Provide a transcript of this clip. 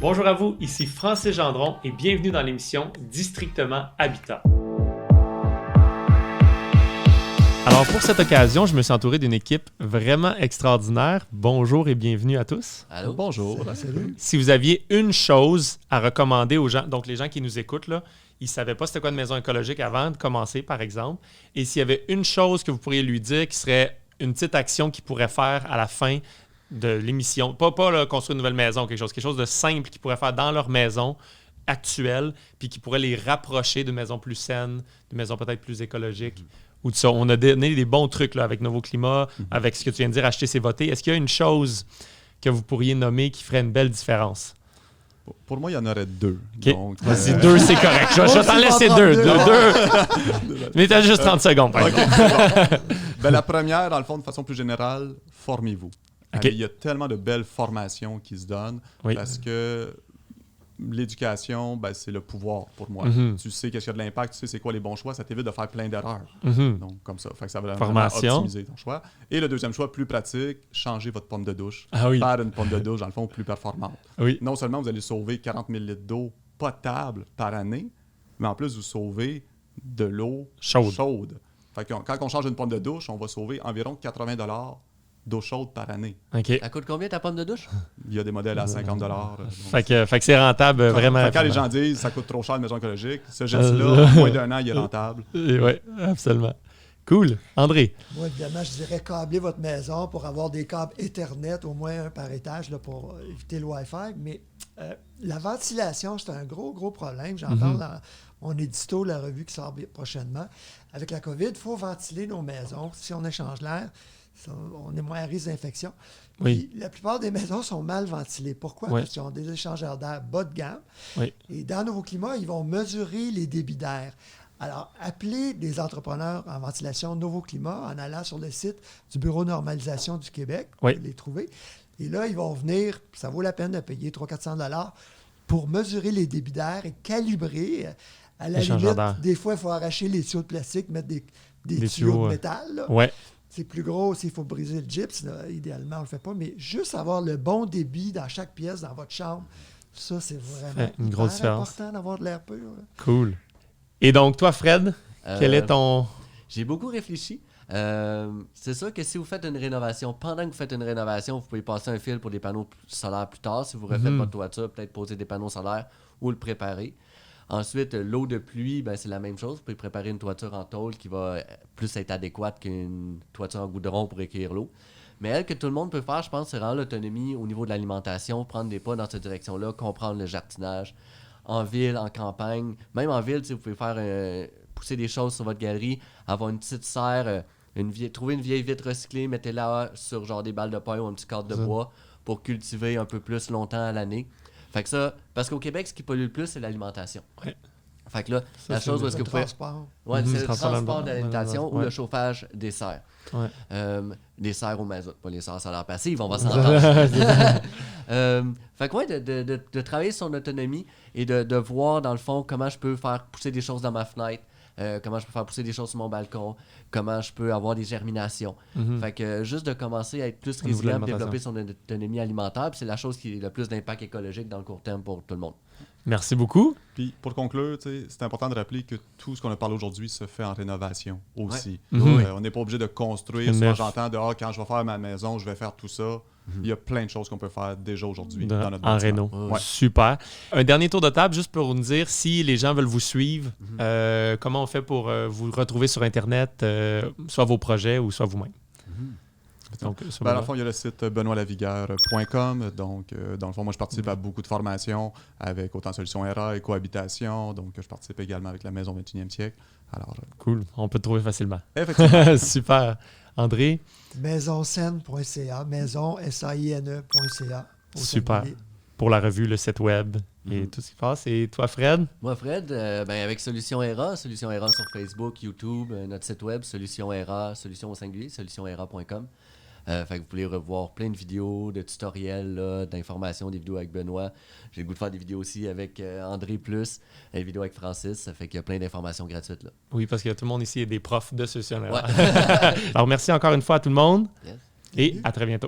Bonjour à vous, ici Francis Gendron et bienvenue dans l'émission Districtement Habitat. Alors pour cette occasion, je me suis entouré d'une équipe vraiment extraordinaire. Bonjour et bienvenue à tous. Allô? Bonjour. Salut. Si vous aviez une chose à recommander aux gens, donc les gens qui nous écoutent, là, ils ne savaient pas c'était quoi une maison écologique avant de commencer, par exemple. Et s'il y avait une chose que vous pourriez lui dire qui serait une petite action qu'ils pourraient faire à la fin de l'émission, pas là, construire une nouvelle maison, quelque chose de simple qu'ils pourraient faire dans leur maison actuelle, puis qui pourrait les rapprocher d'une maison plus saine, d'une maison peut-être plus écologique. Ou de ça. On a donné des bons trucs là, avec Nouveau Climat, avec ce que tu viens de dire, acheter c'est voter. Est-ce qu'il y a une chose que vous pourriez nommer qui ferait une belle différence? Pour moi, il y en aurait deux. Okay. Donc, vas-y, deux, c'est correct. Je vais t'en laisser deux. Mais t'as juste 30 secondes, par exemple. Ben, la première, dans le fond, de façon plus générale, formez-vous. Okay. Il y a tellement de belles formations qui se donnent parce que l'éducation, ben, c'est le pouvoir pour moi. Tu sais qu'est-ce qu'il y a de l'impact, tu sais c'est quoi les bons choix, ça t'évite de faire plein d'erreurs. Donc, comme ça. Fait que ça va vraiment optimiser ton choix. Et le deuxième choix, plus pratique, changez votre pomme de douche. Faire une pomme de douche, dans le fond, plus performante. Non seulement vous allez sauver 40 000 litres d'eau potable par année, mais en plus, vous sauvez de l'eau chaude. Fait que quand on change une pomme de douche, on va sauver environ 80 $ d'eau chaude par année. Ça coûte combien ta pomme de douche? Il y a des modèles à 50 $. Fait que c'est rentable vraiment. Quand les gens disent ça coûte trop cher une maison écologique, ce geste-là, en moins d'un an, il est rentable. Oui, absolument. Cool. André? Moi, évidemment, je dirais câbler votre maison pour avoir des câbles Ethernet, au moins un par étage, là, pour éviter le Wi-Fi. Mais la ventilation, c'est un gros problème. J'en parle dans mon édito, la revue qui sort prochainement. Avec la COVID, il faut ventiler nos maisons. Si on échange l'air, on est moins à risque d'infection. Puis, la plupart des maisons sont mal ventilées. Pourquoi? Parce qu'ils ont des échangeurs d'air bas de gamme. Et dans Nouveau Climat, ils vont mesurer les débits d'air. Alors, appelez des entrepreneurs en ventilation Nouveau Climat en allant sur le site du Bureau de normalisation du Québec. Vous les trouver. Et là, ils vont venir, ça vaut la peine de payer 300-400 $ pour mesurer les débits d'air et calibrer. À la limite, des fois, il faut arracher les tuyaux de plastique, mettre des tuyaux de métal. C'est plus gros s'il faut briser le gyps. Là. Idéalement, on ne le fait pas. Mais juste avoir le bon débit dans chaque pièce, dans votre chambre, ça, c'est vraiment une grosse différence. Important d'avoir de l'air pur. Là. Cool. Et donc, toi, Fred, quel est ton... J'ai beaucoup réfléchi. C'est sûr que si vous faites une rénovation, pendant que vous faites une rénovation, vous pouvez passer un fil pour des panneaux solaires plus tard. Si vous refaites votre toiture, peut-être poser des panneaux solaires ou le préparer. Ensuite, l'eau de pluie, ben, c'est la même chose. Vous pouvez préparer une toiture en tôle qui va plus être adéquate qu'une toiture en goudron pour recueillir l'eau. Mais elle, que tout le monde peut faire, je pense, c'est rendre l'autonomie au niveau de l'alimentation, prendre des pas dans cette direction-là, comprendre le jardinage. En ville, en campagne, même en ville, vous pouvez faire pousser des choses sur votre galerie, avoir une petite serre, trouver une vieille vitre recyclée, mettez-la sur genre des balles de paille ou un petit cadre de bois pour cultiver un peu plus longtemps à l'année. Fait que ça, parce qu'au Québec, ce qui pollue le plus, c'est l'alimentation. Fait que là, la chose où est-ce que vous pouvez... c'est le transport de l'alimentation ou le chauffage des serres. Des serres au mazout, pas les serres solaires passives, on va s'entendre. Fait que de travailler sur son autonomie et de voir, dans le fond, comment je peux faire pousser des choses dans ma fenêtre, comment je peux faire pousser des choses sur mon balcon, comment je peux avoir des germinations. Fait que juste de commencer à être plus résilient, développer son autonomie alimentaire, c'est la chose qui a le plus d'impact écologique dans le court terme pour tout le monde. Merci beaucoup. Puis pour conclure, c'est important de rappeler que tout ce qu'on a parlé aujourd'hui se fait en rénovation aussi. On n'est pas obligé de construire. Souvent, j'entends quand je vais faire ma maison, je vais faire tout ça. Il y a plein de choses qu'on peut faire déjà aujourd'hui dans notre bâtiment. En réno. Super. Un dernier tour de table, juste pour nous dire si les gens veulent vous suivre, comment on fait pour vous retrouver sur Internet, soit vos projets ou soit vous-même. Donc, dans le fond, il y a le site benoitlavigueur.com. Donc, dans le fond, moi, je participe à beaucoup de formations avec autant Solutions ERA et cohabitation. Donc, je participe également avec la Maison 21e siècle. Alors, cool. On peut te trouver facilement. Effectivement. Super. André? Maisonsaine.ca, maison-saine.ca. Super. Pour la revue, le site web et tout ce qui passe. Et toi, Fred? Moi, Fred, avec Solutions ERA sur Facebook, YouTube, notre site web, Solutions ERA, solution au singulier, solutionera.com. Fait que vous pouvez revoir plein de vidéos, de tutoriels, là, d'informations, des vidéos avec Benoît. J'ai le goût de faire des vidéos aussi avec André Plus, des vidéos avec Francis. Ça fait qu'il y a plein d'informations gratuites là. Oui, parce que tout le monde ici est des profs de Solutions ERA. Alors, merci encore une fois à tout le monde et à très bientôt.